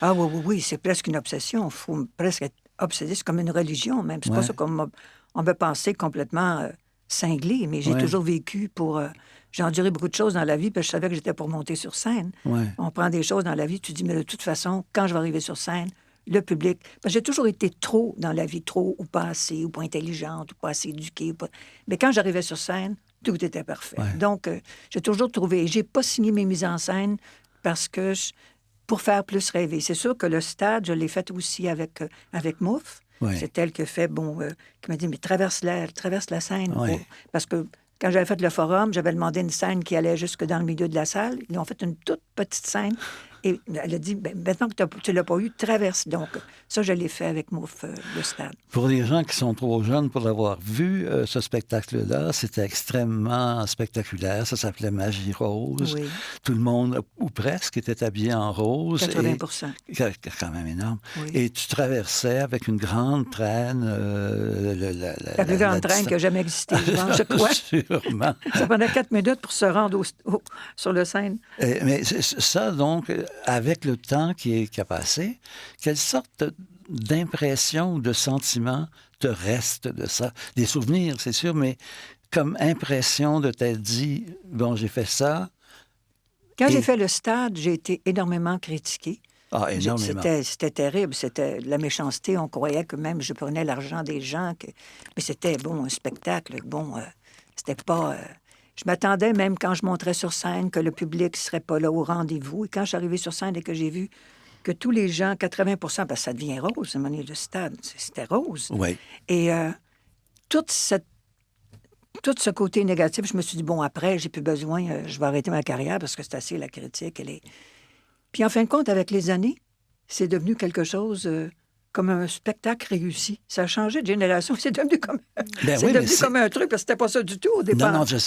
Ah oui, oui, oui, c'est presque une obsession. Il faut presque être obsédé. C'est comme une religion même. C'est pas Ouais. ça qu'on on me pensait complètement cinglé, mais j'ai Ouais. toujours vécu pour... j'ai enduré beaucoup de choses dans la vie, parce que je savais que j'étais pour monter sur scène. Ouais. On prend des choses dans la vie, tu dis, mais de toute façon, quand je vais arriver sur scène, le public... Parce que j'ai toujours été trop dans la vie, trop ou pas assez, ou pas intelligente, ou pas assez éduquée. Mais quand j'arrivais sur scène, tout était parfait. Ouais. Donc, j'ai toujours trouvé... J'ai pas signé mes mises en scène parce que... pour faire plus rêver. C'est sûr que le stade, je l'ai fait aussi avec Mouffe. Ouais. C'est elle qui a fait, qui m'a dit, mais traverse la scène. Ouais. Parce que quand j'avais fait le forum, j'avais demandé une scène qui allait jusque dans le milieu de la salle. Ils ont fait une toute petite scène. Et elle a dit, maintenant que tu ne l'as pas eu, traverse. Donc, ça, je l'ai fait avec Mouffe, le stade. Pour les gens qui sont trop jeunes pour l'avoir vu, ce spectacle-là, c'était extrêmement spectaculaire. Ça s'appelait Magie Rose. Oui. Tout le monde, ou presque, était habillé en rose. 80%. C'est quand même énorme. Oui. Et tu traversais avec une grande traîne... la plus grande traîne qui a jamais existé, je crois. Sûrement. Ça prenait 4 minutes pour se rendre sur le scène. Mais ça, donc, avec le temps qui a passé, quelle sorte d'impression ou de sentiment te reste de ça? Des souvenirs, c'est sûr, mais comme impression de t'être dit, bon, j'ai fait ça. Quand j'ai fait le stade, j'ai été énormément critiquée. Ah, énormément. C'était terrible, c'était de la méchanceté. On croyait que même je prenais l'argent des gens. Mais c'était, un spectacle. C'était pas... Je m'attendais même quand je monterais sur scène que le public ne serait pas là au rendez-vous. Et quand je suis arrivée sur scène et que j'ai vu que tous les gens, 80 parce que ça devient rose, à un moment donné, le stade, c'était rose. Oui. Et tout ce côté négatif, je me suis dit, bon, après, j'ai plus besoin, je vais arrêter ma carrière parce que c'est assez la critique. Puis en fin de compte, avec les années, c'est devenu quelque chose... comme un spectacle réussi. Ça a changé de génération. C'est devenu comme, comme un truc, parce que c'était pas ça du tout au départ. Non, je sais.